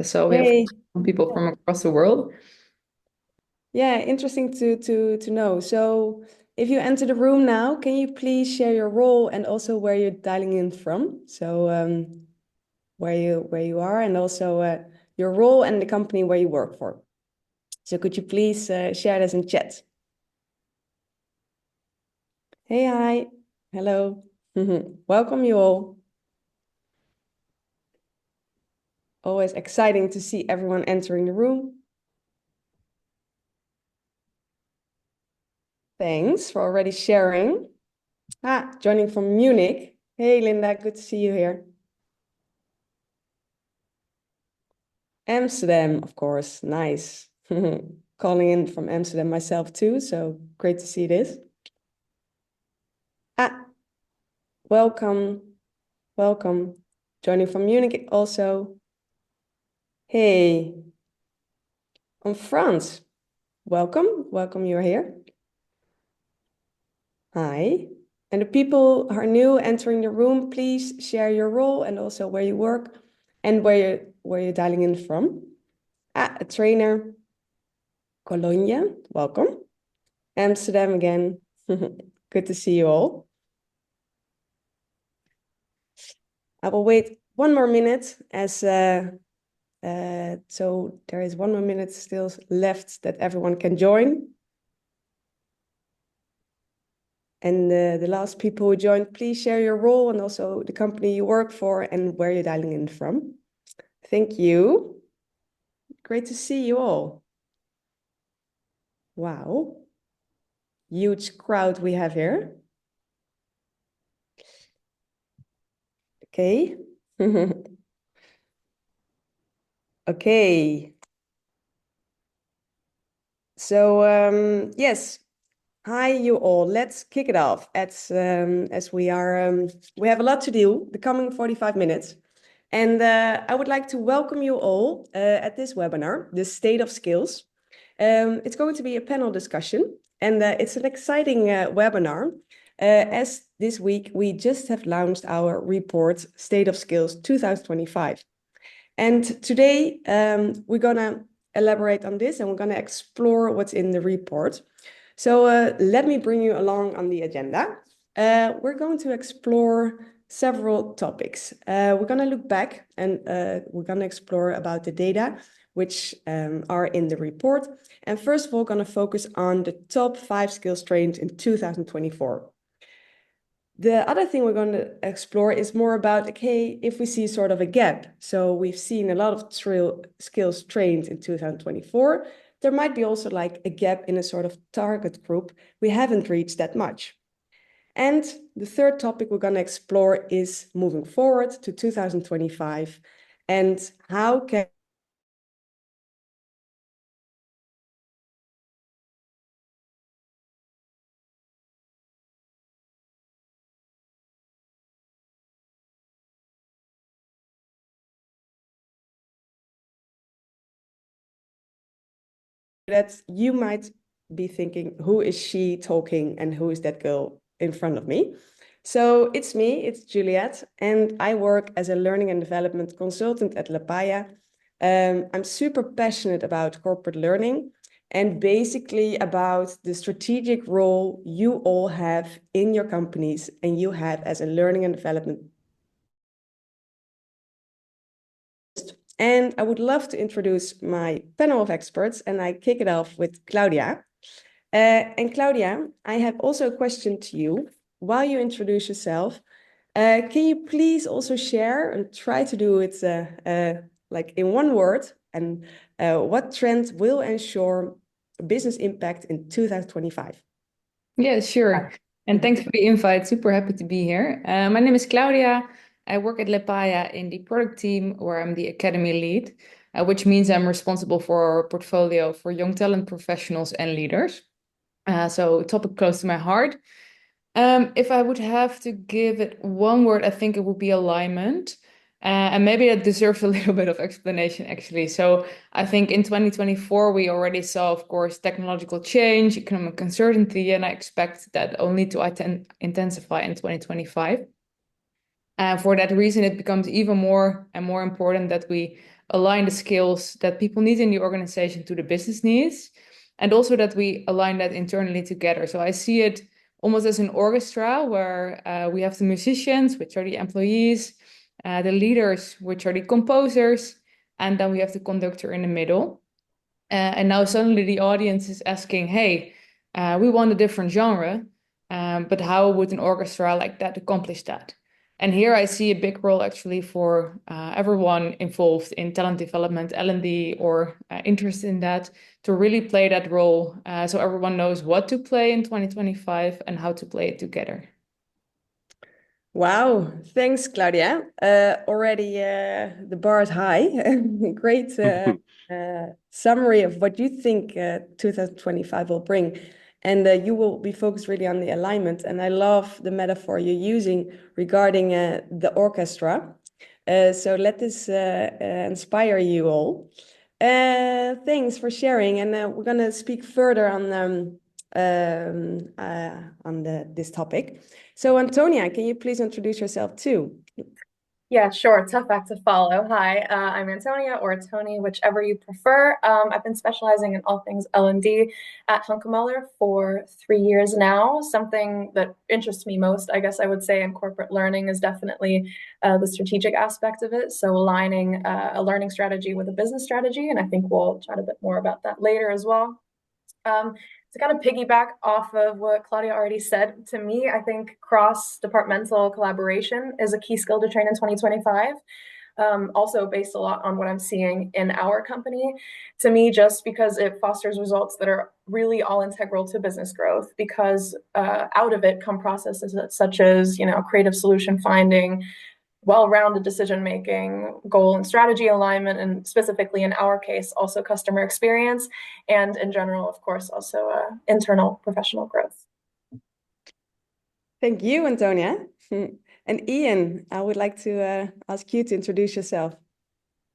So we have Hey, people from across the world. yeah, interesting to know. So, if you enter the room now, can you please share your role and also where you're dialing in from? So, where you are, and also your role and the company where you work for. So, could you please share this in chat? Hey, hi, hello, welcome you all. Always exciting to see everyone entering the room. Thanks for already sharing. Joining from Munich. Hey, Linda, good to see you here. Amsterdam, of course. Nice. Calling in from Amsterdam myself too, so great to see this. Ah, welcome, welcome. Joining from Munich also. Hey, from France. Welcome, welcome you're here. Hi. And the people who are new entering the room, please share your role and also where you work and where you're dialing in from. A trainer, Cologne, welcome. Amsterdam again. Good to see you all. I will wait one more minute so there is one more minute still left that everyone can join. And the last people who joined, please share your role and also the company you work for and where you're dialing in from. Thank you. Great to see you all. Wow. Huge crowd we have here. Okay. Okay. So yes, hi you all. Let's kick it off as we have a lot to do the coming 45 minutes. And I would like to welcome you all at this webinar, the State of Skills. It's going to be a panel discussion, and it's an exciting webinar. As this week, we just have launched our report, State of Skills 2025. And today, we're going to elaborate on this, and we're going to explore what's in the report. So let me bring you along on the agenda. We're going to explore several topics. We're going to look back and we're going to explore about the data which are in the report. And first of all, going to focus on the top 5 skills trained in 2024. The other thing we're going to explore is more about, okay, if we see sort of a gap. So we've seen a lot of skills trained in 2024. There might be also like a gap in a sort of target group. We haven't reached that much. And the third topic we're going to explore is moving forward to 2025 and how can that you might be thinking, who is she talking and who is that girl in front of me? So it's me, it's Juliette, and I work as a learning and development consultant at Lepaya. I'm super passionate about corporate learning and basically about the strategic role you all have in your companies and you have as a learning and development. And I would love to introduce my panel of experts, and I kick it off with Claudia. And Claudia, I have also a question to you. While you introduce yourself, can you please also share and try to do it like in one word, and what trend will ensure business impact in 2025? Yeah, sure. And thanks for the invite. Super happy to be here. My name is Claudia. I work at Lepaya in the product team where I'm the academy lead, which means I'm responsible for our portfolio for young talent professionals and leaders. So a topic close to my heart. If I would have to give it one word, I think it would be alignment. And maybe that deserves a little bit of explanation, actually. So I think in 2024, we already saw, of course, technological change, economic uncertainty, and I expect that only to intensify in 2025. And for that reason, it becomes even more and more important that we align the skills that people need in the organization to the business needs, and also that we align that internally together. So I see it almost as an orchestra where we have the musicians, which are the employees, the leaders, which are the composers, and then we have the conductor in the middle. And now suddenly the audience is asking, hey, we want a different genre, but how would an orchestra like that accomplish that? And here I see a big role actually for everyone involved in talent development, L&D, or interest in that, to really play that role so everyone knows what to play in 2025 and how to play it together. Wow, thanks, Claudia. Already the bar is high. Great summary of what you think 2025 will bring. And you will be focused really on the alignment. And I love the metaphor you're using regarding the orchestra. So let this inspire you all. Thanks for sharing. And we're going to speak further on this topic. So Antonia, can you please introduce yourself too? Yeah, sure. Tough act to follow. Hi, I'm Antonia, or Tony, whichever you prefer. I've been specializing in all things L&D at Hunkemoller for 3 years now. Something that interests me most, I guess I would say, in corporate learning is definitely the strategic aspect of it. So aligning a learning strategy with a business strategy. And I think we'll chat a bit more about that later as well. To kind of piggyback off of what Claudia already said, to me, I think cross-departmental collaboration is a key skill to train in 2025. Also based a lot on what I'm seeing in our company, to me, just because it fosters results that are really all integral to business growth, because out of it come processes such as, creative solution finding, well-rounded decision-making, goal and strategy alignment, and specifically in our case, also customer experience, and in general, of course, also internal professional growth. Thank you, Antonia. And Ian, I would like to ask you to introduce yourself.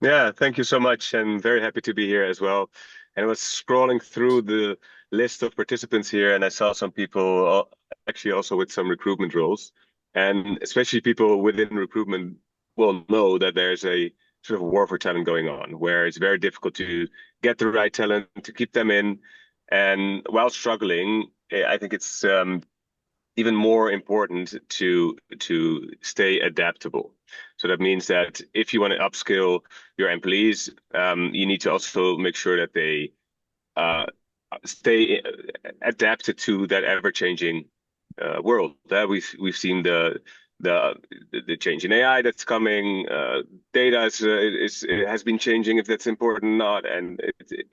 Yeah, thank you so much. I'm very happy to be here as well. And I was scrolling through the list of participants here, and I saw some people actually also with some recruitment roles. And especially people within recruitment will know that there's a sort of war for talent going on, where it's very difficult to get the right talent, to keep them in. And while struggling, I think it's even more important to stay adaptable. So that means that if you want to upskill your employees, you need to also make sure that they stay adapted to that ever-changing world. We've seen the change in AI that's coming. Data has been changing, if that's important or not, and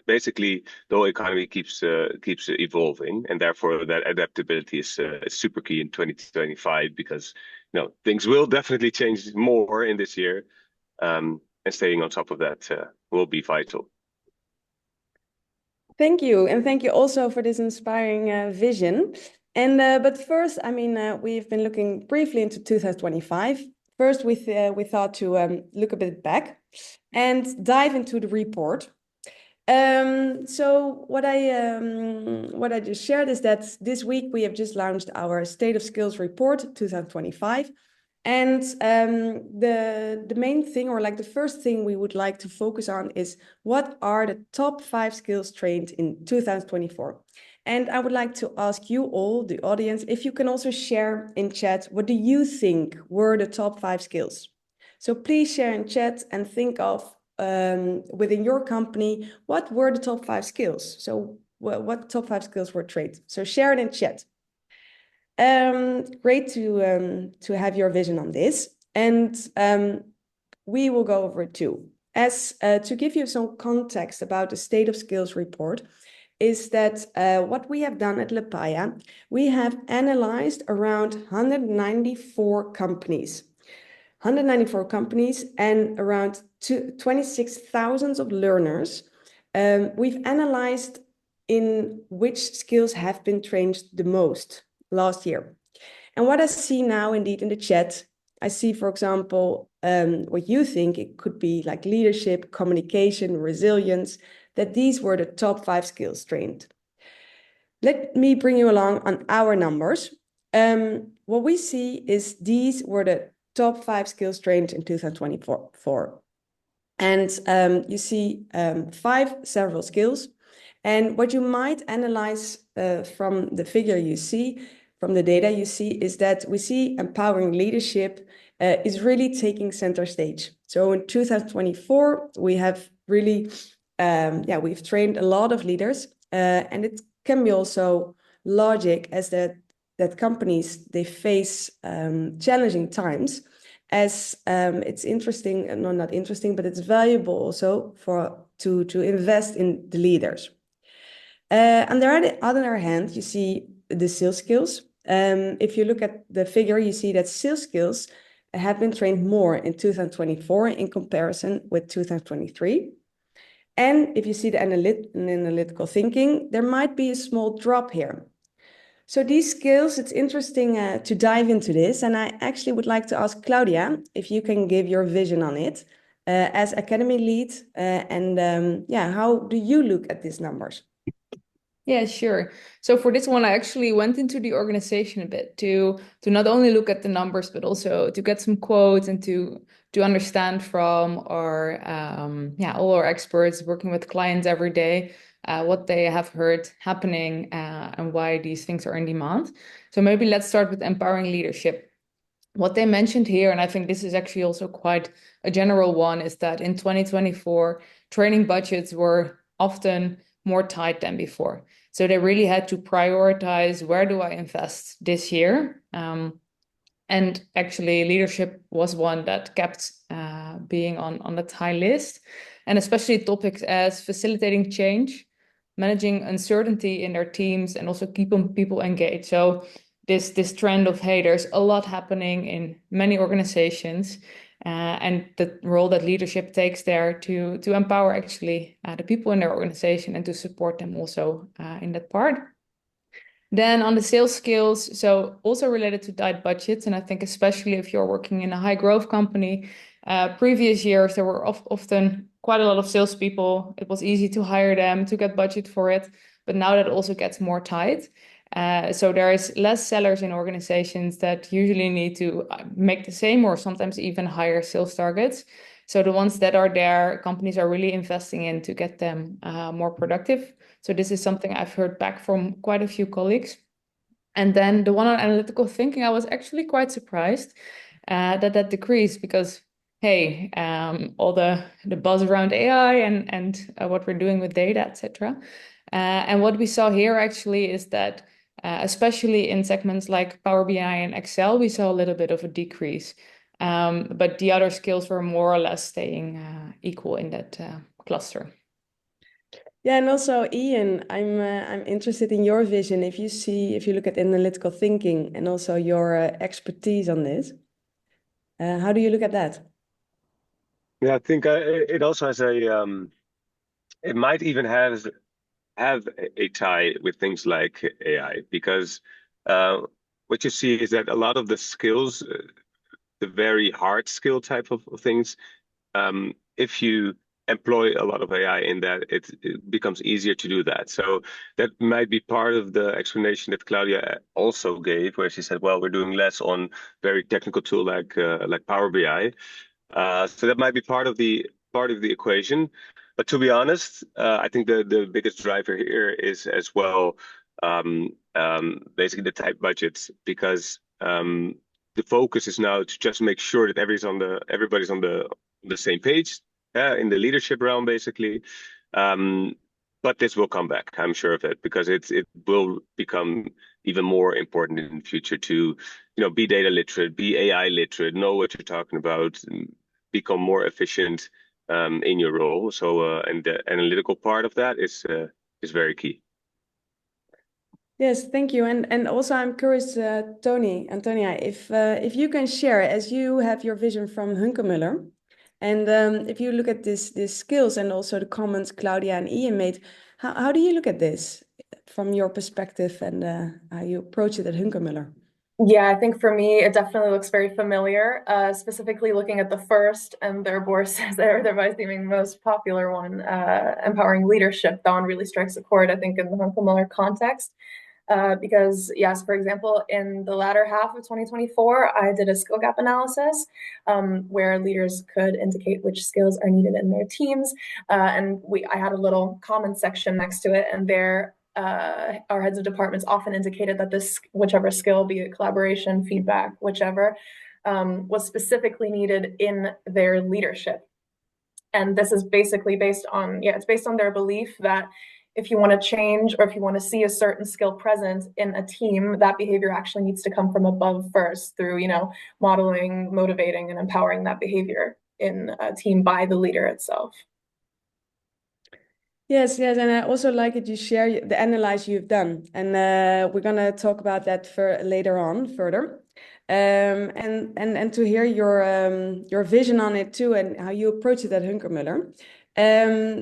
basically the whole economy keeps evolving, and therefore that adaptability is super key in 2025, because things will definitely change more in this year, and staying on top of that will be vital. Thank you, and thank you also for this inspiring vision. And but first, we've been looking briefly into 2025. First, we thought to look a bit back and dive into the report. So what I just shared is that this week we have just launched our State of Skills Report 2025. And the main thing, or like the first thing we would like to focus on, is what are the top 5 skills trained in 2024. And I would like to ask you all, the audience, if you can also share in chat, what do you think were the top 5 skills? So please share in chat and think of, within your company, what were the top 5 skills? So what top 5 skills were trained? So share it in chat. Great to have your vision on this, and we will go over it too. As to give you some context about the State of Skills report, is that what we have done at Lepaya, we have analyzed around 194 companies. 194 companies and around 26,000 of learners. We've analyzed in which skills have been trained the most last year. And what I see now indeed in the chat, I see, for example, what you think it could be like leadership, communication, resilience, that these were the top 5 skills trained. Let me bring you along on our numbers. What we see is these were the top 5 skills trained in 2024. And you see 5 several skills. And what you might analyze from the figure you see, from the data you see, is that we see empowering leadership is really taking center stage. So in 2024, we have really, we've trained a lot of leaders, and it can be also logic as that companies, they face challenging times, as it's interesting, no, not interesting, but it's valuable also to invest in the leaders. On the other hand, you see the sales skills. If you look at the figure, you see that sales skills have been trained more in 2024 in comparison with 2023. And if you see the analytical thinking, there might be a small drop here. So these skills, it's interesting to dive into this. And I actually would like to ask Claudia if you can give your vision on it as academy lead. How do you look at these numbers? Yeah, sure. So for this one, I actually went into the organization a bit to not only look at the numbers, but also to get some quotes and to understand from our all our experts working with clients every day what they have heard happening and why these things are in demand. So maybe let's start with empowering leadership. What they mentioned here, and I think this is actually also quite a general one, is that in 2024, training budgets were often more tight than before. So they really had to prioritize, where do I invest this year? And actually leadership was one that kept being on that high list. And especially topics as facilitating change, managing uncertainty in their teams, and also keeping people engaged. So this trend of, hey, there's a lot happening in many organizations, and the role that leadership takes there to empower actually the people in their organization and to support them also in that part. Then on the sales skills, so also related to tight budgets, and I think especially if you're working in a high growth company, previous years there were often quite a lot of salespeople. It was easy to hire them, to get budget for it, but now that also gets more tight. So there is less sellers in organizations that usually need to make the same or sometimes even higher sales targets. So the ones that are there, companies are really investing in to get them more productive. So this is something I've heard back from quite a few colleagues. And then the one on analytical thinking, I was actually quite surprised that decreased because, hey, all the buzz around AI and what we're doing with data, etc. And what we saw here actually is that especially in segments like Power BI and Excel, we saw a little bit of a decrease. But the other skills were more or less staying equal in that cluster. Yeah, and also Ian, I'm interested in your vision. If you look at analytical thinking and also your expertise on this, how do you look at that? Yeah, I think it also has it might even have a tie with things like AI, because what you see is that a lot of the skills, the very hard skill type of things, if you employ a lot of AI in that, it becomes easier to do that. So that might be part of the explanation that Claudia also gave, where she said, well, we're doing less on very technical tool like Power BI. So that might be part of the equation. But to be honest, I think the biggest driver here is as well basically the tight budgets, because the focus is now to just make sure that everybody's on the same page in the leadership realm, basically. But this will come back, I'm sure of it, because it will become even more important in the future to, be data literate, be AI literate, know what you're talking about, become more efficient in your role. So, and the analytical part of that is very key. Yes, thank you. And also I'm curious, Antonia, if you can share, as you have your vision from Hunkemoller, and if you look at these skills and also the comments Claudia and Ian made, how do you look at this from your perspective and how you approach it at Hunkemoller? Yeah, I think for me, it definitely looks very familiar, specifically looking at the first and their bourses, their by seeming most popular one, empowering leadership. That one really strikes a chord, I think, in the Hunkemoller context. Because yes, for example, in the latter half of 2024, I did a skill gap analysis where leaders could indicate which skills are needed in their teams. And I had a little comment section next to it, and there our heads of departments often indicated that whichever skill, be it collaboration, feedback, whichever, was specifically needed in their leadership. And this is basically based on, it's based on their belief that if you want to change or if you want to see a certain skill present in a team, that behavior actually needs to come from above first through, modeling, motivating, and empowering that behavior in a team by the leader itself. Yes, and I also like that you share the analysis you've done, and we're gonna talk about that later on further, and to hear your vision on it too, and how you approach it at Hunkemoller.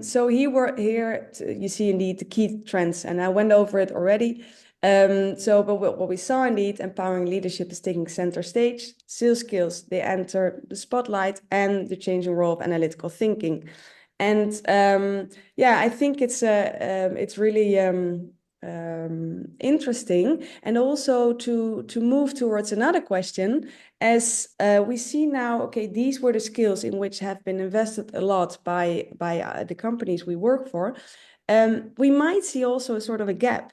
So here you see indeed the key trends, and I went over it already. But what we saw indeed, empowering leadership is taking center stage. Sales skills, they enter the spotlight, and the changing role of analytical thinking. And I think it's really interesting, and also to move towards another question, as we see now. Okay, these were the skills in which have been invested a lot by the companies we work for. We might see also a sort of a gap,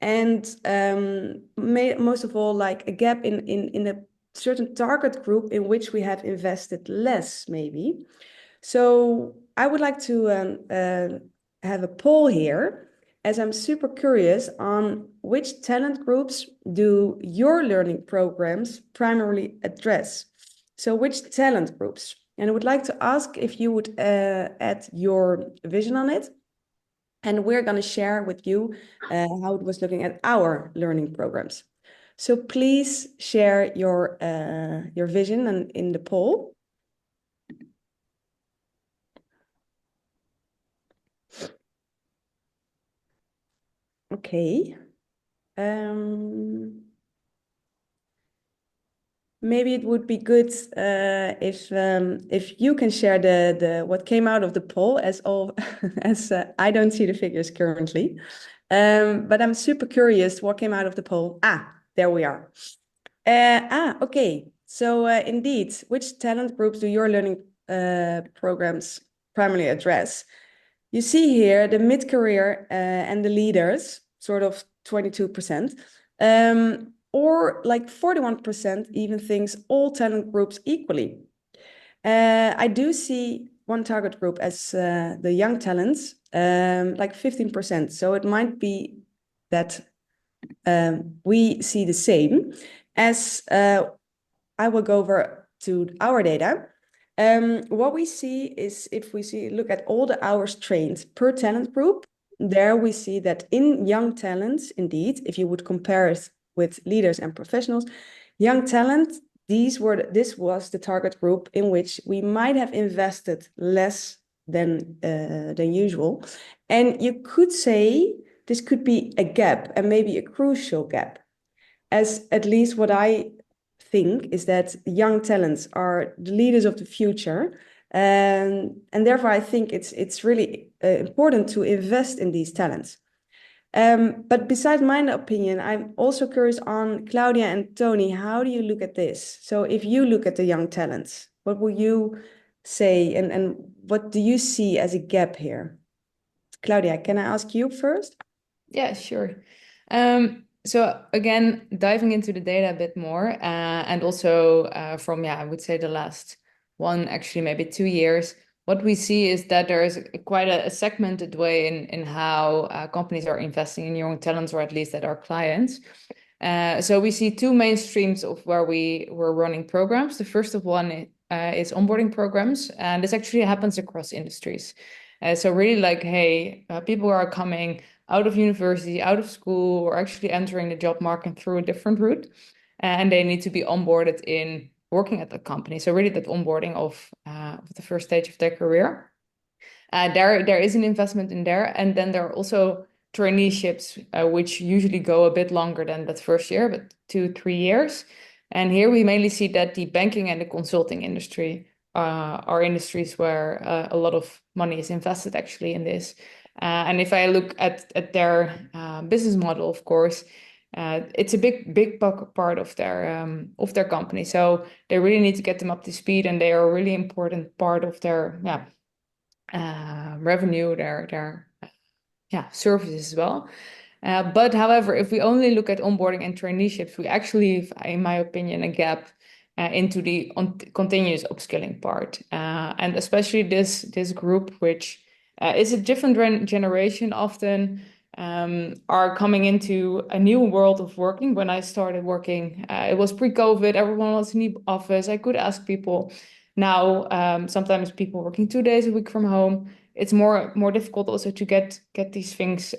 and most of all, like a gap in a certain target group in which we have invested less, maybe. So I would like to have a poll here, as I'm super curious on which talent groups do your learning programs primarily address. So which talent groups? And I would like to ask if you would add your vision on it. And we're going to share with you how it was looking at our learning programs. So please share your vision in the poll. Okay. Maybe it would be good if you can share the what came out of the poll, as I don't see the figures currently, but I'm super curious what came out of the poll. There we are. Okay. So indeed, which talent groups do your learning programs primarily address? You see here the mid-career and the leaders, sort of 22%, or like 41% even thinks all talent groups equally. I do see one target group as the young talents, like 15%. So it might be that we see the same. As I will go over to our data. What we see is, if we look at all the hours trained per talent group, there we see that in young talents, indeed, if you would compare it with leaders and professionals, young talent, this was the target group in which we might have invested less than usual. And you could say this could be a gap, and maybe a crucial gap, as at least what I think is that young talents are the leaders of the future, and therefore I think it's really important to invest in these talents. But besides my opinion, I'm also curious on Claudia and Tony. How do you look at this? So if you look at the young talents, what will you say, and what do you see as a gap here? Claudia, can I ask you first? Yeah, sure. So again, diving into the data a bit more, and also from, I would say the last actually maybe 2 years, what we see is that there is quite a segmented way in how companies are investing in young talents, or at least at our clients. So we see two main streams of where we're running programs. The first of one is onboarding programs, and this actually happens across industries. So really like, hey, people are coming out of university, out of school, or actually entering the job market through a different route, and they need to be onboarded in working at the company. So really that onboarding of the first stage of their career. There is an investment in there, and then there are also traineeships, which usually go a bit longer than that first year, but 2-3 years. And here we mainly see that the banking and the consulting industry are industries where a lot of money is invested actually in this. And if I look at their business model, of course, it's a big part of their company. So they really need to get them up to speed, and they are a really important part of their revenue, their services as well. But however, if we only look at onboarding and traineeships, we actually have, in my opinion, a gap into the continuous upskilling part, and especially this group, which is a different generation, often are coming into a new world of working. When I started working, it was pre-COVID. Everyone was in the office. I could ask people. Now, sometimes people working 2 days a week from home. It's more difficult also to get these things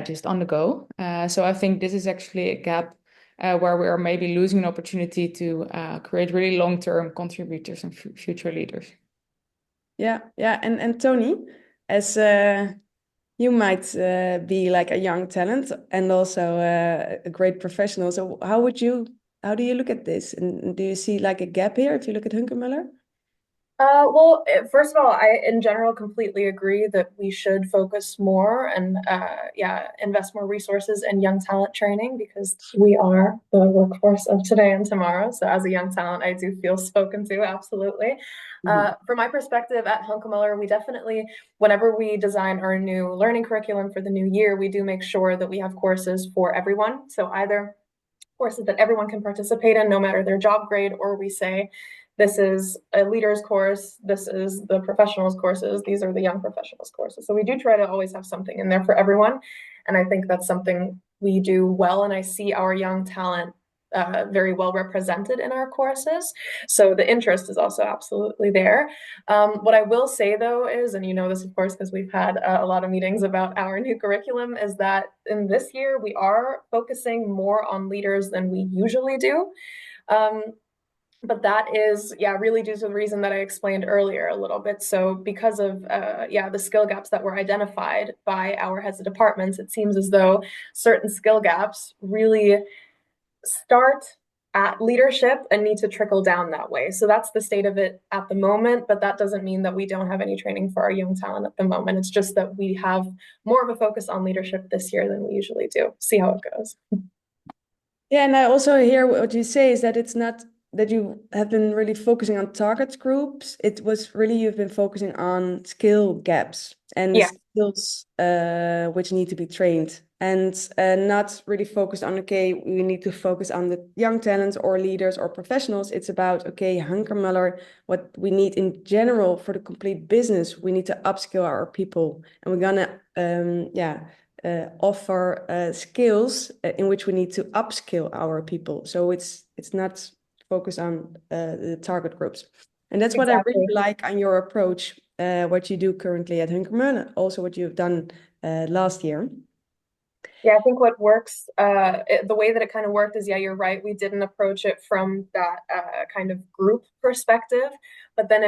just on the go. So I think this is actually a gap where we are maybe losing an opportunity to create really long-term contributors and future leaders. Yeah. And Tony, as you might be like a young talent and also a great professional. So how do you look at this? And do you see like a gap here if you look at Hunkemoller? Well, first of all, I in general completely agree that we should focus more and invest more resources in young talent training, because we are the workforce of today and tomorrow. So as a young talent, I do feel spoken to, absolutely. From my perspective at Hunkemoller, we definitely, whenever we design our new learning curriculum for the new year, we do make sure that we have courses for everyone. So either courses that everyone can participate in, no matter their job grade, or we say, this is a leader's course, this is the professionals courses, these are the young professionals courses. So we do try to always have something in there for everyone. And I think that's something we do well. And I see our young talent very well represented in our courses. So the interest is also absolutely there. What I will say, though, is, and you know this, of course, because we've had a lot of meetings about our new curriculum, is that in this year, we are focusing more on leaders than we usually do. But that is, really due to the reason that I explained earlier a little bit. So because of, the skill gaps that were identified by our heads of departments, it seems as though certain skill gaps really start at leadership and need to trickle down that way. So that's the state of it at the moment, but that doesn't mean that we don't have any training for our young talent at the moment. It's just that we have more of a focus on leadership this year than we usually do. See how it goes. Yeah, and I also hear what you say is that it's not that you have been really focusing on target groups. It was really you've been focusing on skill gaps and the skills which need to be trained, and not really focused on, okay, we need to focus on the young talents or leaders or professionals. It's about, okay, Hunkemoller, what we need in general for the complete business. We need to upskill our people, and we're gonna offer skills in which we need to upskill our people. So it's not focused on the target groups. And that's what I really like on your approach, what you do currently at Hunkemoller, also what you've done last year. Yeah, I think what works, the way that it kind of worked is, you're right. We didn't approach it from that kind of group perspective, but then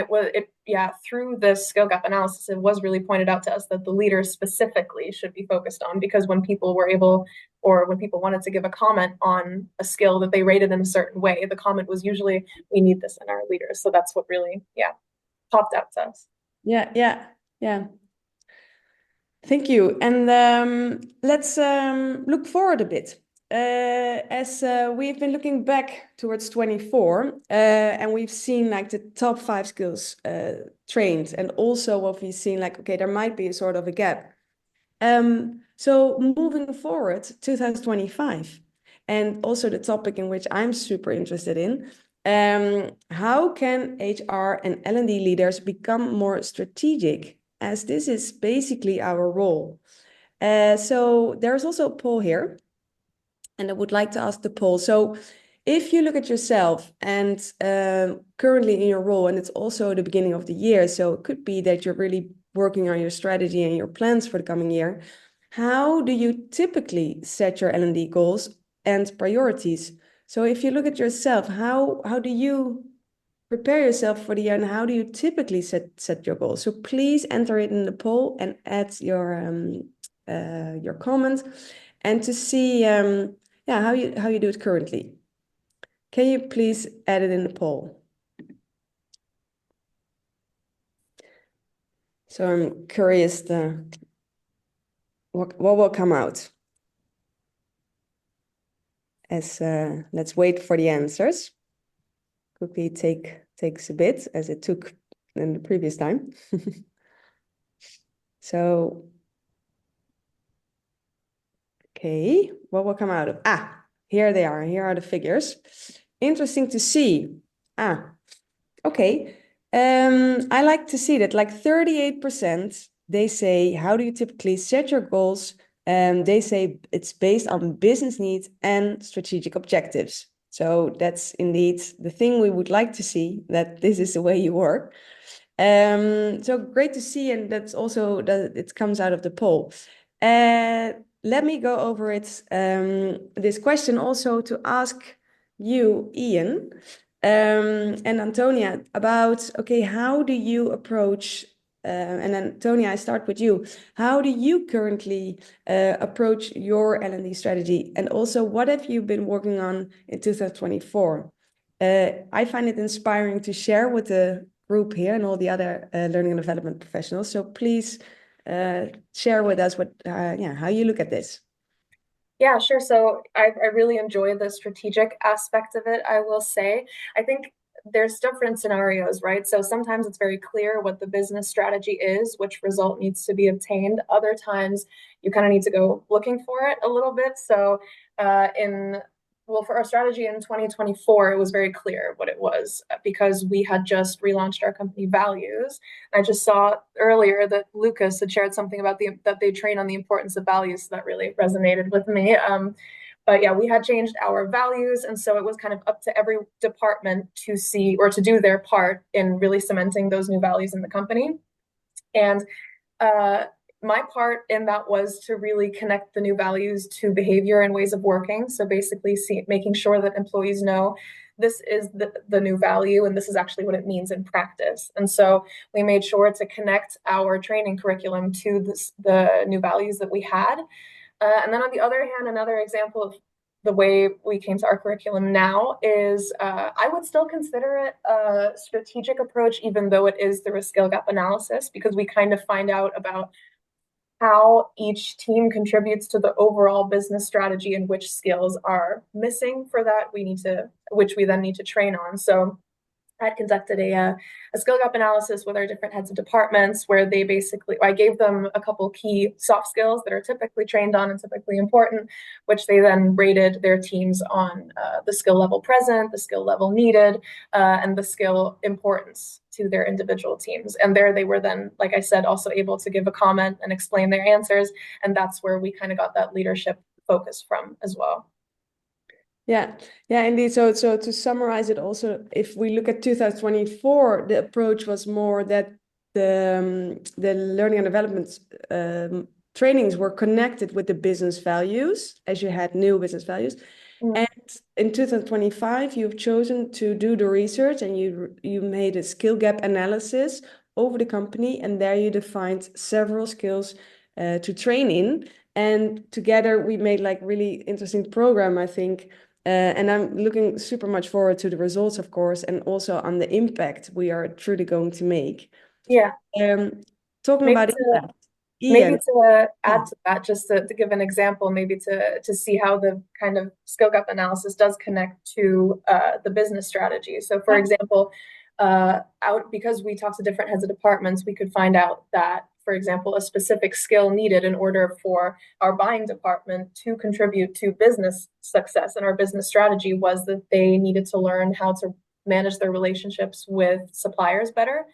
through the skill gap analysis, it was really pointed out to us that the leaders specifically should be focused on, because when people were able, or when people wanted to give a comment on a skill that they rated in a certain way, the comment was usually, we need this in our leaders. So that's what really, popped out to us. Yeah. Thank you. And let's look forward a bit. As we've been looking back towards 24, and we've seen like the top 5 skills trained, and also what we've seen, like, okay, there might be a sort of a gap. So moving forward, 2025, and also the topic in which I'm super interested in, how can HR and L&D leaders become more strategic, as this is basically our role. So there's also a poll here, and I would like to ask the poll. So if you look at yourself and currently in your role, and it's also the beginning of the year, so it could be that you're really working on your strategy and your plans for the coming year, how do you typically set your L&D goals and priorities? So if you look at yourself, how do you prepare yourself for the year, and how do you typically set your goals? So please enter it in the poll and add your comment, and to see how you do it currently. Can you please add it in the poll? So I'm curious what will come out. as let's wait for the answers. Could be takes a bit as it took in the previous time. So, okay, what will come out of? Here they are. Here are the figures. Interesting to see. Okay. I like to see that like 38%, they say, how do you typically set your goals? They say it's based on business needs and strategic objectives. So that's indeed the thing we would like to see, that this is the way you work. So great to see, and that's also that it comes out of the poll. Let me go over it. This question also to ask you, Ian, and Antonia, about okay, how do you approach? And Antonia, I start with you. How do you currently approach your L&D strategy, and also what have you been working on in 2024? I find it inspiring to share with the group here and all the other learning and development professionals. So please share with us what, how you look at this. Yeah, sure. So I really enjoy the strategic aspect of it, I will say. I think there's different scenarios, right? So sometimes it's very clear what the business strategy is, which result needs to be obtained. Other times you kind of need to go looking for it a little bit. So for our strategy in 2024, it was very clear what it was because we had just relaunched our company values. I just saw earlier that Lucas had shared something about that they train on the importance of values. So that really resonated with me. But yeah, we had changed our values. And so it was kind of up to every department to see or to do their part in really cementing those new values in the company. And my part in that was to really connect the new values to behavior and ways of working. So basically making sure that employees know this is the new value and this is actually what it means in practice. And so we made sure to connect our training curriculum to the new values that we had. And then on the other hand, another example of the way we came to our curriculum now is I would still consider it a strategic approach, even though it is through a skill gap analysis, because we kind of find out about how each team contributes to the overall business strategy and which skills are missing for that which we then need to train on. So I conducted a skill gap analysis with our different heads of departments where I gave them a couple key soft skills that are typically trained on and typically important, which they then rated their teams on the skill level present, the skill level needed, and the skill importance to their individual teams. And there they were then, like I said, also able to give a comment and explain their answers. And that's where we kind of got that leadership focus from as well. Yeah, indeed. So to summarize it also, if we look at 2024, the approach was more that the learning and development trainings were connected with the business values, as you had new business values. And in 2025, you've chosen to do the research and you made a skill gap analysis over the company, and there you defined several skills to train in. And together we made like really interesting program, I think. And I'm looking super much forward to the results, of course, and also on the impact we are truly going to make. Yeah. Talking about impact. Maybe to add to that, just to give an example, maybe to see how the kind of skill gap analysis does connect to the business strategy. So for example, because we talked to different heads of departments, we could find out that, for example, a specific skill needed in order for our buying department to contribute to business success and our business strategy was that they needed to learn how to manage their relationships with suppliers better.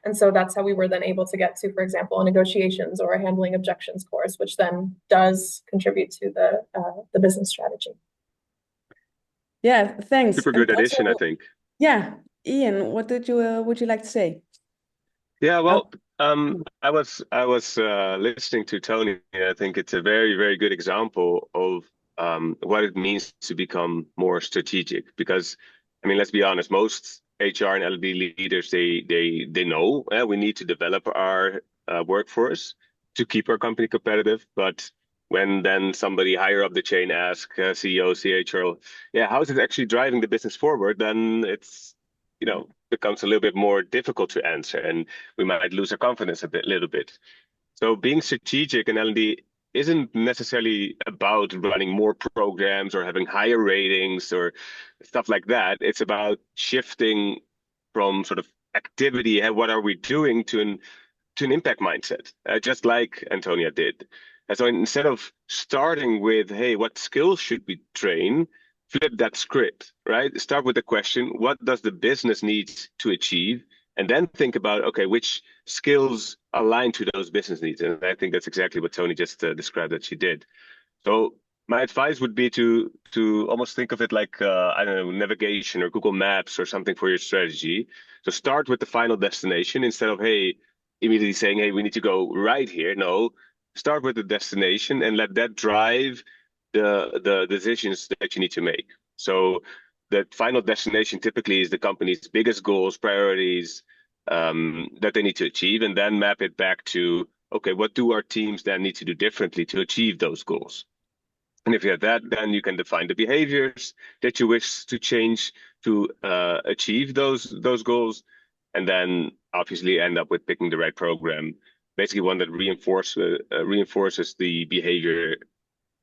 And so that's how we were then able to get to, for example, a negotiations or a handling objections course, which then does contribute to the business strategy. Yeah, thanks. Super good addition, I think. Yeah, Ian, what would you like to say? Yeah, well, I was listening to Tony. I think it's a very, very good example of what it means to become more strategic. Because, I mean, let's be honest, most HR and L&D leaders, they know we need to develop our workforce to keep our company competitive. But when then somebody higher up the chain asks CEO, CHRO, how is it actually driving the business forward? Then it's becomes a little bit more difficult to answer, and we might lose our confidence little bit. So being strategic in L&D isn't necessarily about running more programs or having higher ratings or stuff like that. It's about shifting from sort of activity and what are we doing to an impact mindset, just like Antonia did. And so instead of starting with, hey, what skills should we train? Flip that script, right? Start with the question, what does the business need to achieve? And then think about, okay, which skills align to those business needs. And I think that's exactly what Tony just described that she did. So my advice would be to almost think of it like I don't know, navigation or Google Maps or something for your strategy. So start with the final destination instead of hey, immediately saying hey, we need to go right here. No, start with the destination and let that drive the decisions that you need to make. So the final destination typically is the company's biggest goals, priorities that they need to achieve, and then map it back to okay, what do our teams then need to do differently to achieve those goals? And if you have that, then you can define the behaviors that you wish to change to achieve those goals, and then obviously end up with picking the right program, basically one that reinforces the behavior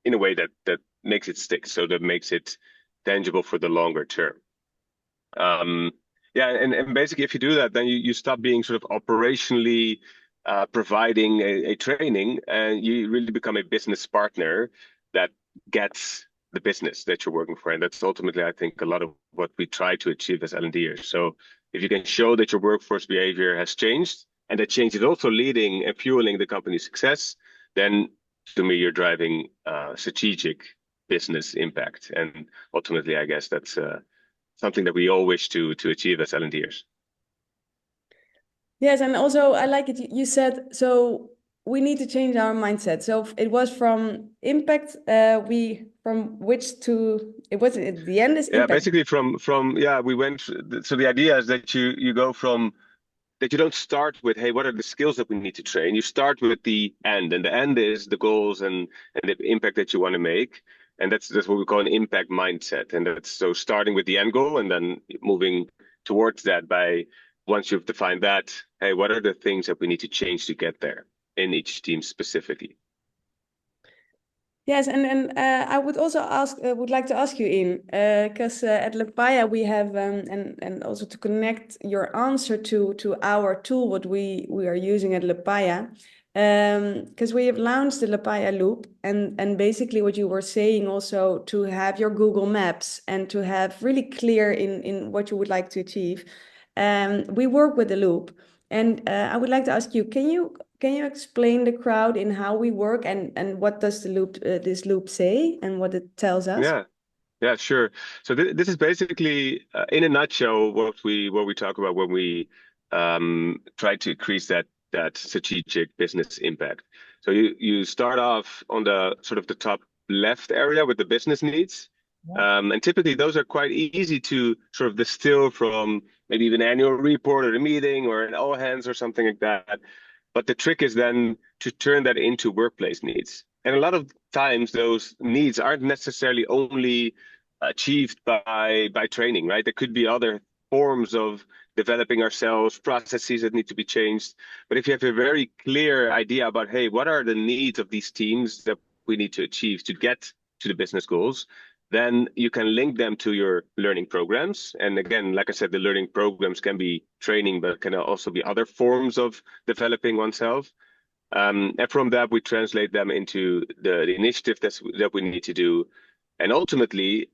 in a way that makes it stick, so that makes it tangible for the longer term. Yeah, and basically if you do that, then you stop being sort of operationally providing a training, and you really become a business partner that gets the business that you're working for. And that's ultimately, I think, a lot of what we try to achieve as L&Ders. So if you can show that your workforce behavior has changed, and that change is also leading and fueling the company's success, then to me, you're driving strategic business impact. And ultimately, I guess that's something that we all wish to achieve as L&Ders. Yes, and also I like it. You said so we need to change our mindset. So it was from impact. From which to it was at the end is impact. Yeah, basically from yeah we went. So the idea is that you go from that you don't start with hey, what are the skills that we need to train? You start with the end, and the end is the goals and the impact that you want to make. And that's what we call an impact mindset. And that's so starting with the end goal and then moving towards that by once you've defined that, hey, what are the things that we need to change to get there in each team specifically? Yes, and I would also would like to ask you, in because at Lepaya we have and also to connect your answer to our tool what we are using at Lepaya, because we have launched the Lepaya Loop, and basically what you were saying also to have your Google Maps and to have really clear in what you would like to achieve. We work with the loop, and I would like to ask you, can you explain the crowd in how we work and what does the loop this loop say and what it tells us? Yeah, sure. So this is basically, in a nutshell, what we talk about when we try to increase that strategic business impact. So you start off on the sort of the top left area with the business needs. And typically those are quite easy to sort of distill from maybe even an annual report or a meeting or an all hands or something like that. But the trick is then to turn that into workplace needs. And a lot of times those needs aren't necessarily only achieved by training, right? There could be other forms of developing ourselves, processes that need to be changed. But if you have a very clear idea about, hey, what are the needs of these teams that we need to achieve to get to the business goals, then you can link them to your learning programs. And again, like I said, the learning programs can be training, but can also be other forms of developing oneself. And from that, we translate them into the initiative that we need to do. And ultimately,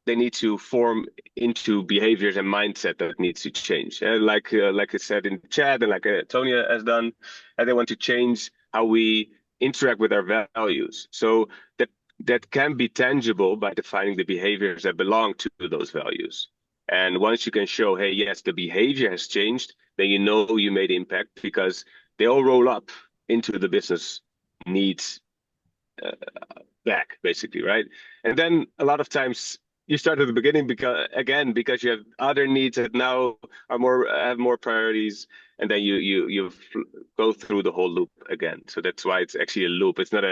they need to form into behaviors and mindset that needs to change. Like I said in the chat and like Antonia has done, they want to change how we interact with our values. So that can be tangible by defining the behaviors that belong to those values. And once you can show, hey, yes, the behavior has changed, then you know you made impact because they all roll up into the business needs back, basically, right? And then a lot of times you start at the beginning because you have other needs that now have more priorities, and then you go through the whole loop again. So that's why it's actually a loop. It's not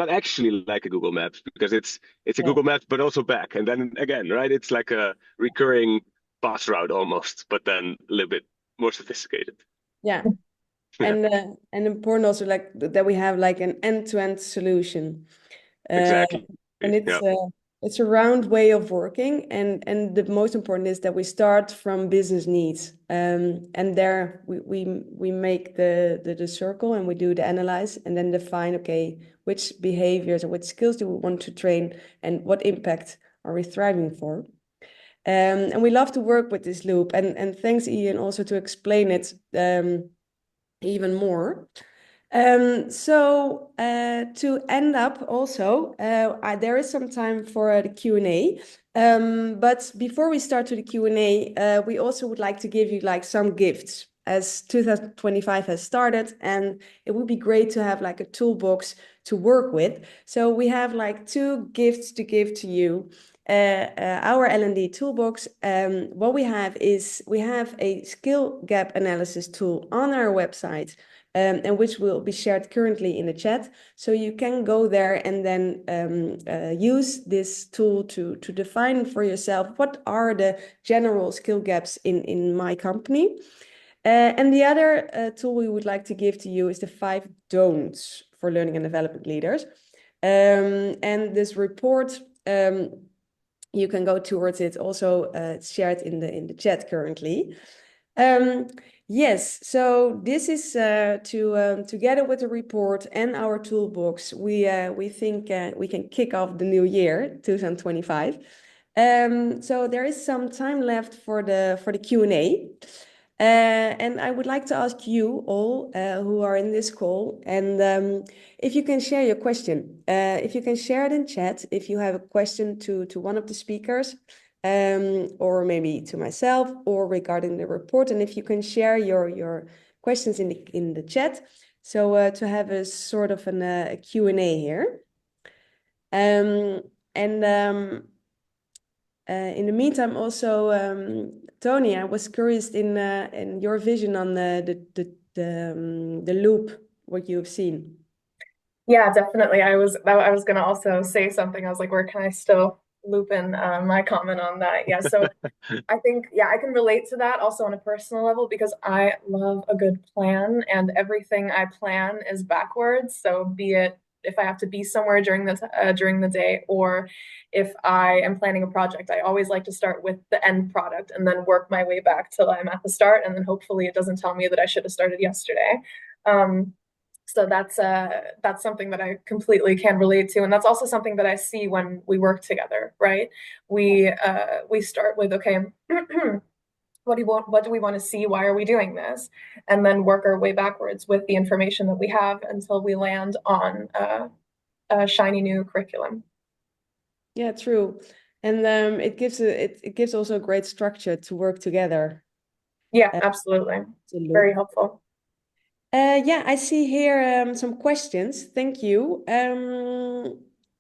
actually like a Google Maps because it's a Google Maps, but also back and then again, right? It's like a recurring bus route almost, but then a little bit more sophisticated. Yeah. And important also like that we have like an end-to-end solution. Exactly. And Yeah. it's a round way of working, and the most important is that we start from business needs. And there we make the circle, and we do the analyze, and then define, okay, which behaviors and which skills do we want to train, and what impact are we thriving for. And we love to work with this loop, and thanks, Ian, also to explain it even more. So to end up also, there is some time for the Q&A. But before we start to the Q&A, we also would like to give you like some gifts, as 2025 has started, and it would be great to have like a toolbox to work with. So we have like 2 gifts to give to you. Our L&D toolbox. What we have is we have a skill gap analysis tool on our website, and which will be shared currently in the chat. So you can go there and then use this tool to define for yourself what are the general skill gaps in my company. And the other tool we would like to give to you is the 5 don'ts for learning and development leaders. And this report, you can go towards it. Also, it's shared in the chat currently. Yes, so this is together with the report and our toolbox, we think we can kick off the new year, 2025. So there is some time left for the Q&A. And I would like to ask you all who are in this call, and if you can share your question, if you can share it in chat, if you have a question to one of the speakers, or maybe to myself, or regarding the report, and if you can share your questions in the chat, so to have a sort of a Q&A here. And in the meantime, also, Tony, I was curious in your vision on the loop, what you've seen. Yeah, definitely. I was going to also say something. I was like, where can I still loop in my comment on that? Yeah, so I think, yeah, I can relate to that also on a personal level, because I love a good plan, and everything I plan is backwards. So be it if I have to be somewhere during the day, or if I am planning a project, I always like to start with the end product and then work my way back till I'm at the start, and then hopefully it doesn't tell me that I should have started yesterday. So that's something that I completely can relate to, and that's also something that I see when we work together, right? We start with, okay, what do we want to see? Why are we doing this? And then work our way backwards with the information that we have until we land on a shiny new curriculum. Yeah, true. And it gives also a great structure to work together. Yeah, absolutely. Very helpful. Yeah, I see here some questions. Thank you.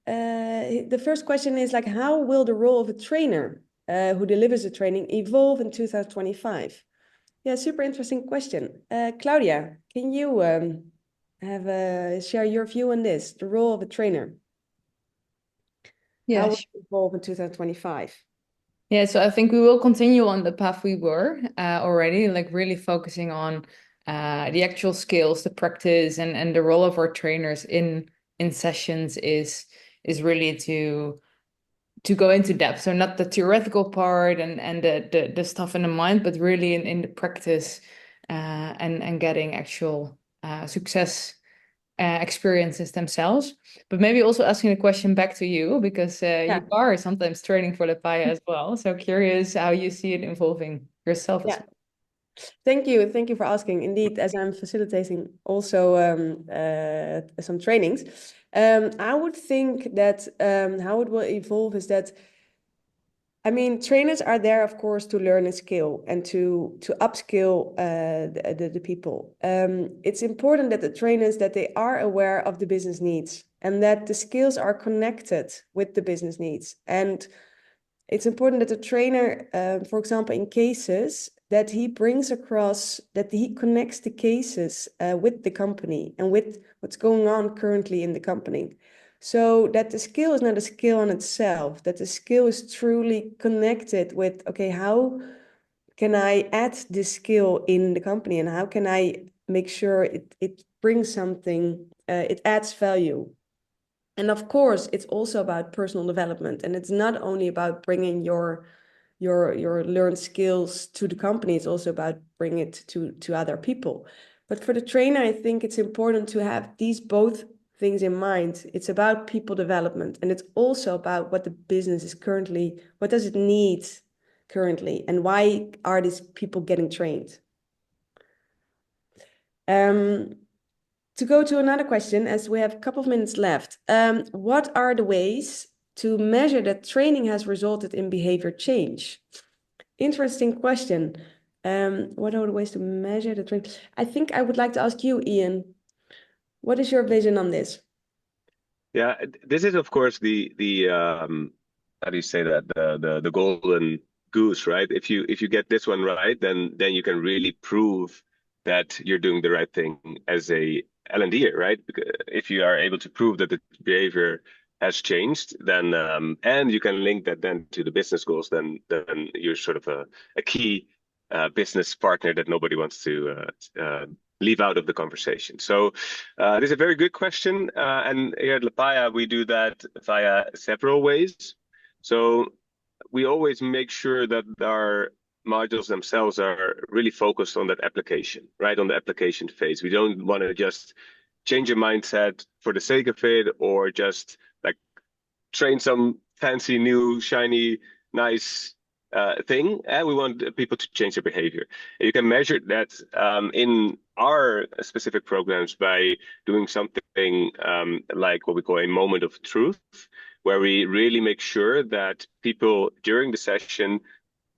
The first question is like, how will the role of a trainer who delivers the training evolve in 2025? Yeah, super interesting question. Claudia, can you share your view on this, the role of a trainer? Yeah, how will it evolve in 2025? Yeah, so I think we will continue on the path we were already, like really focusing on the actual skills, the practice, and the role of our trainers in sessions is really to go into depth. So not the theoretical part and the stuff in the mind, but really in the practice and getting actual success experiences themselves. But maybe also asking a question back to you, because you are sometimes training for Lepaya as well. So curious how you see it evolving yourself as well. Thank you for asking. Indeed, as I'm facilitating also some trainings, I would think that how it will evolve is that, I mean, trainers are there, of course, to learn a skill and to upskill the people. It's important that the trainers, that they are aware of the business needs and that the skills are connected with the business needs. And it's important that the trainer, for example, in cases, that he brings across, that he connects the cases with the company and with what's going on currently in the company. So that the skill is not a skill on itself, that the skill is truly connected with, okay, how can I add this skill in the company, and how can I make sure it brings something, it adds value. And of course, it's also about personal development, and it's not only about bringing your learned skills to the company, it's also about bringing it to other people. But for the trainer, I think it's important to have these both things in mind. It's about people development, and it's also about what the business is currently, what does it need currently, and why are these people getting trained? To go to another question, as we have a couple of minutes left, what are the ways to measure that training has resulted in behavior change? Interesting question. What are the ways to measure the training? I think I would like to ask you, Ian, what is your vision on this? Yeah, this is of course the how do you say that, the golden goose, right? If you get this one right, then you can really prove that you're doing the right thing as a L&D, right? Because if you are able to prove that the behavior has changed, then and you can link that then to the business goals, then you're sort of a key business partner that nobody wants to leave out of the conversation. So this is a very good question, and here at Lepaya we do that via several ways. So we always make sure that our modules themselves are really focused on that application, right? On the application phase. We don't want to just change a mindset for the sake of it, or just like train some fancy new shiny nice thing. And we want people to change their behavior. And you can measure that in our specific programs by doing something like what we call a moment of truth, where we really make sure that people during the session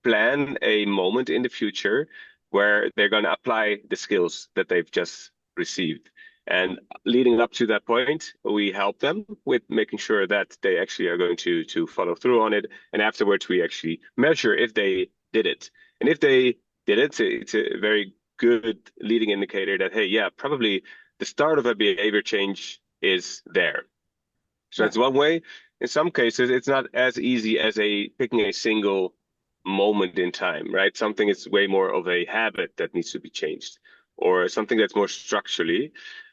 plan a moment in the future where they're going to apply the skills that they've just received. And leading up to that point, we help them with making sure that they actually are going to follow through on it. And afterwards, we actually measure if they did it. And if they did it, it's a very good leading indicator that, hey, yeah, probably the start of a behavior change is there. So that's one way. In some cases, it's not as easy as picking a single moment in time, right? Something is way more of a habit that needs to be changed, or something that's more structurally.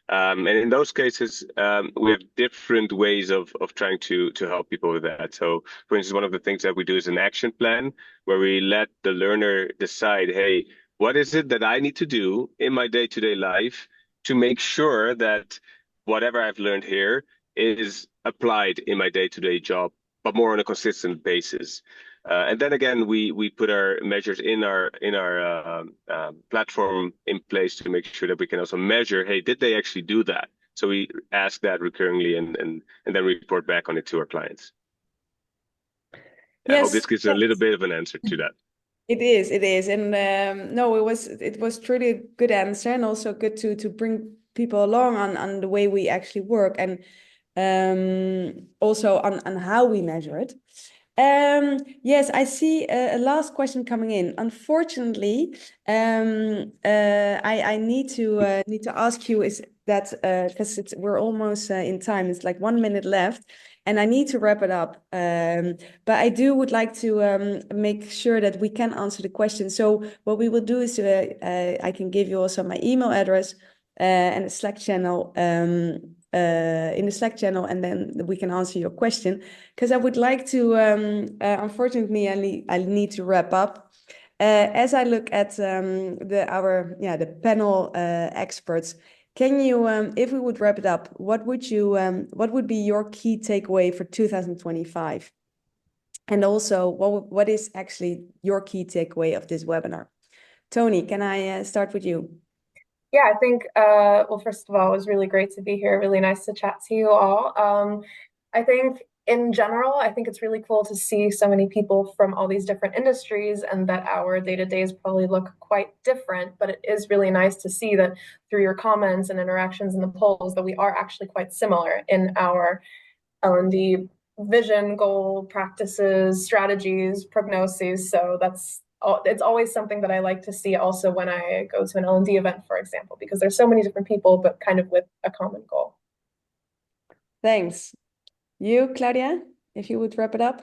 And in those cases, we have different ways of trying to help people with that. So, for instance, one of the things that we do is an action plan where we let the learner decide, hey, what is it that I need to do in my day-to-day life to make sure that whatever I've learned here is applied in my day-to-day job, but more on a consistent basis. And then again, we put our measures in our platform in place to make sure that we can also measure, hey, did they actually do that? So we ask that recurringly and then report back on it to our clients. Yes, I hope this gives a little bit of an answer to that. It is, and no, it was truly a good answer, and also good to bring people along on the way we actually work, and also on how we measure it. Yes, I see a last question coming in. Unfortunately, I need to ask you is that because we're almost in time. It's like 1 minute left, and I need to wrap it up. But I would like to make sure that we can answer the question. So what we will do is I can give you also my email address and a Slack channel. In the Slack channel, and then we can answer your question. Because I would like to, unfortunately, I need to wrap up. As I look at the panel experts, can you, if we would wrap it up, what would be your key takeaway for 2025? And also, what is actually your key takeaway of this webinar? Tony, can I start with you? Yeah, I think, well, first of all, it was really great to be here. Really nice to chat to you all. I think in general, I think it's really cool to see so many people from all these different industries, and that our day-to-days probably look quite different, but it is really nice to see that through your comments and interactions in the polls that we are actually quite similar in our L&D vision, goal, practices, strategies, prognoses. So it's always something that I like to see also when I go to an L&D event, for example, because there's so many different people, but kind of with a common goal. Thanks. You, Claudia, if you would wrap it up.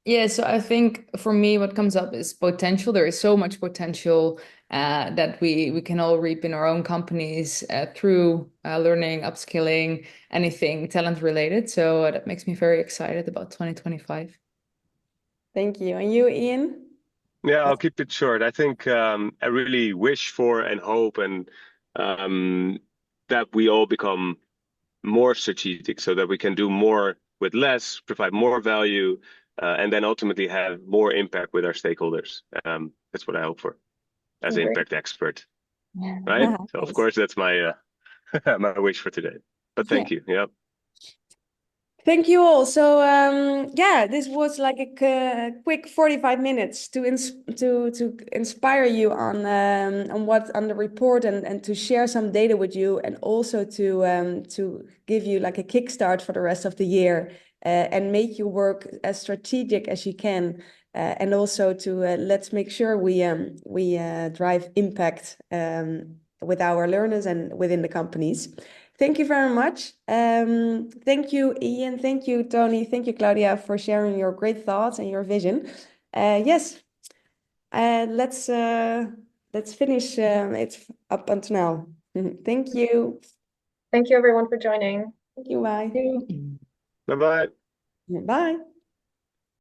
Yeah, so I think for me, what comes up is potential. There is so much potential that we can all reap in our own companies through learning, upskilling, anything talent related. So that makes me very excited about 2025. Thank you. And you, Ian? Yeah, I'll keep it short. I think I really wish for and hope and that we all become more strategic so that we can do more with less, provide more value, and then ultimately have more impact with our stakeholders. That's what I hope for as an Great. impact expert, right? So of course that's my my wish for today. But thank you. Yeah. Thank you all. So yeah, this was like a quick 45 minutes to inspire you on what on the report and to share some data with you, and also to give you like a kickstart for the rest of the year and make you work as strategic as you can, and also to let's make sure we drive impact with our learners and within the companies. Thank you very much. Thank you, Ian. Thank you, Tony. Thank you, Claudia, for sharing your great thoughts and your vision. Yes, let's finish. It's up until now. Thank you. Thank you, everyone, for joining. Thank you. Bye. Bye-bye. Bye.